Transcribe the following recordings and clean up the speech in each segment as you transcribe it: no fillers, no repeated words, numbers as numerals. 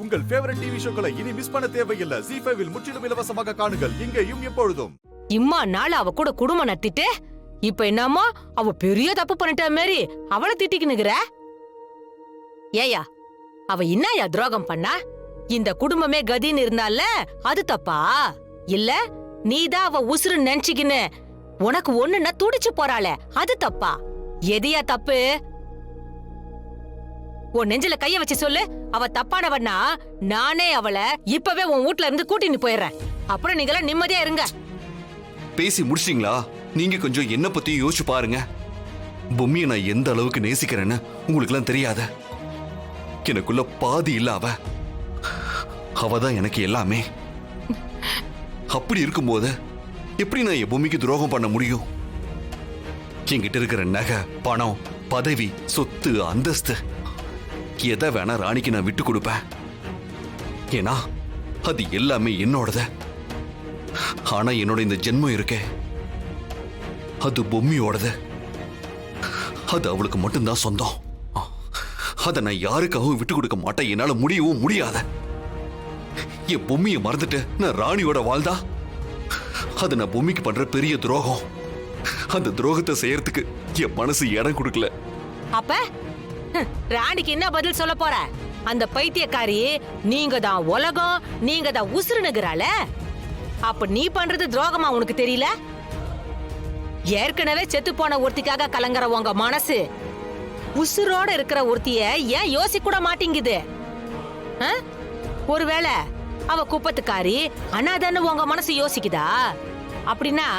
உங்கள் favourite TV ஷோக்களை இனி miss பண்ண தேவையில்லை. ZEE5 இல் முற்றிலும் இலவசமாக காணுங்கள். இங்கேயும் எப்பொழுதும். இம்மா நாள் அவ கூட குடும்பம் நடத்திட்டு இப்ப என்னமோ அவ பெரிய தப்பு பண்ணிட்ட மாதிரி அவளை திட்டிக்கினுகிற. ஏயா அவ என்னயா துரோகம் பண்ணா? இந்த குடும்பமே கதின்னு இருந்தால அது தப்பா? இல்ல நீதான் அவ உசுறு நினைச்சுக்கின்னு உனக்கு ஒண்ணுன்னா துடிச்சு போறாளே அது தப்பா? எதையா தப்பு? உன் நெஞ்சில கைய வச்சு சொல்லு. அவ தப்பானவன்னா நானே அவளை இப்பவே உன் வீட்ல இருந்து கூட்டின்னு போயிடுறேன். அப்புறம் நீங்களா நிம்மதியா இருங்க. பேசி முடிச்சிங்களா? நீங்க கொஞ்சம் என்ன பத்தி யோசிச்சு பாருங்க. பொம்மியை நான் எந்த அளவுக்கு நேசிக்கிறேன்னு உங்களுக்கு எல்லாம் தெரியாத. எனக்குள்ள பாதி இல்ல அவதான் எனக்கு எல்லாமே. அப்படி இருக்கும்போது எப்படி நான் என் பொம்மிக்கு துரோகம் பண்ண முடியும்? என்கிட்ட இருக்கிற நகை, பணம், பதவி, சொத்து, அந்தஸ்து எதை வேணா ராணிக்கு நான் விட்டு கொடுப்பேன். ஏன்னா அது எல்லாமே என்னோடத. ஆனா என்னோட இந்த ஜென்மம் இருக்கே அது பொம்மியோடது. அது அவளுக்கு மட்டும்தான் சொந்தம். அதை நான் யாருக்காகவும் விட்டு கொடுக்க மாட்டேன். என்னால முடியவும் முடியாத. என் பொம்மியை மறந்துட்டு நான் ராணியோட வாழ்ந்தா அது நான் பொம்மிக்கு பண்ற பெரிய துரோகம். அந்த துரோகத்தை செய்யறதுக்கு என் மனசு இடம் கொடுக்கல. அப்ப ராணிக்கு என்ன பதில் சொல்ல போற? அந்த பைத்தியக்காரி நீங்க தான் உலகம், நீங்க தான் உசுறுனுகிறாள. அப்ப நீ பண்றது துரோகமா உனக்கு தெரியல? ஏற்கனவே செத்து போன ஒருத்திக்காக கலங்குற உங்க மனசு உசுரோட இருக்கிற ஒருத்திய ஏன் யோசிக்க கூட மாட்டேங்குது? ஒருவேளை அவ குப்பத்துக்காரி அனாதான்னு உங்க மனசு யோசிக்குதா? அப்படின்னா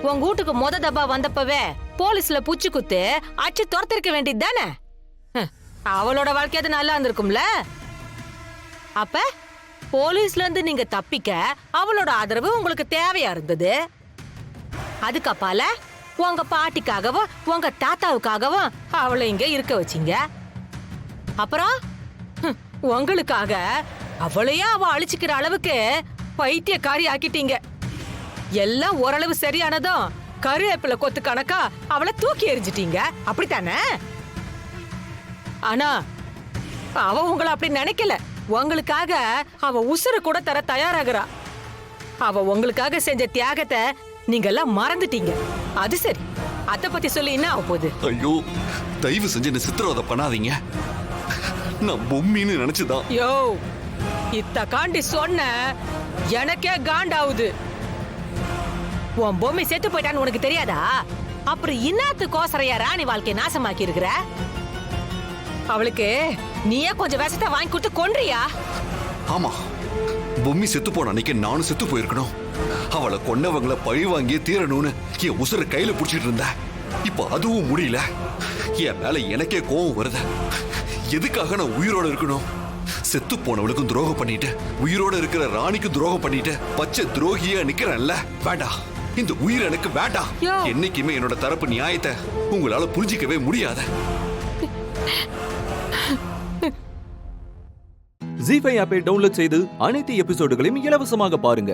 உங்க வீட்டுக்கு மொத தப்பா வந்தப்பவே போலீஸ்ல புச்சு குத்து அச்சு துரத்திருக்க வேண்டியது தானே? அவளோட வாழ்க்கையாவது நல்லா இருந்திருக்கும்ல. அப்ப போலீஸ்ல இருந்து நீங்க தப்பிக்க அவளோட ஆதரவு உங்களுக்கு தேவையா இருந்தது. அதுக்கப்பால உங்க பாட்டிக்காகவும் உங்க தாத்தாவுக்காகவும் அவளை இங்க இருக்க வச்சீங்க. அப்புறம் உங்களுக்காக அவளையே அவ அழிச்சுக்கிற அளவுக்கு பைத்தியக்காரி ஆக்கிட்டீங்க. எல்லாம் ஓரளவு சரியானதும் கருவேப்பிலை கொத்து கணக்கா அவளை தூக்கி எறிஞ்சிட்டீங்க. அப்படித்தானே? ஆனா அவ உங்களை அப்படி நினைக்கல. உங்களுக்காக அவ உசுர கூட தர தயாராகிறா. அவ உங்களுக்காக செஞ்ச தியாகத்தை நீங்க எல்லாம் மறந்துட்டீங்க. அது சரி, அத பத்தி சொல்லி என்ன ஆக போகுது? ஐயோ, தயவு செஞ்சு என்ன சித்திரவதை பண்ணாதீங்க. நான் பொம்மின்னு நினைச்சுதான். யோ, இத்த காண்டி சொன்ன எனக்கே காண்டாவுது. உன் பொம்மை செத்து போயிட்டான்னு உனக்கு தெரியாதா? அப்புறம் இன்னாத்து கோசரையா ராணி வாழ்க்கையை நாசமாக்கி இருக்கிற? அவளுக்கு நீயே கொஞ்சம் விஷத்தை வாங்கி கொடுத்து கொன்றியா? ஆமா, பொம்மி செத்து போன அன்னைக்கு நானும் செத்து போயிருக்கணும். அவளை கொன்னவங்களை பழி வாங்கியே தீரணும்னு என் உசுர கையில புடிச்சிட்டு இருந்த. இப்ப அதுவும் முடியல. என் மேல எனக்கே கோவம் வருது. எதுக்காக நான் உயிரோட இருக்கணும்? செத்து போனவளுக்கும் துரோகம் பண்ணிட்டு உயிரோட இருக்கிற ராணிக்கும் துரோகம் பண்ணிட்டு பச்சை துரோகியா நிக்கிறேன்ல. வேண்டாம், இந்த உயிர் எனக்கு வேண்டாம். என்னைக்குமே என்னோட தரப்பு நியாயத்தை உங்களால புரிஞ்சிக்கவே முடியாத. ZEE5 ஆப்பை டவுன்லோட் செய்து அனைத்து எபிசோடுகளையும் இலவசமாக பாருங்க.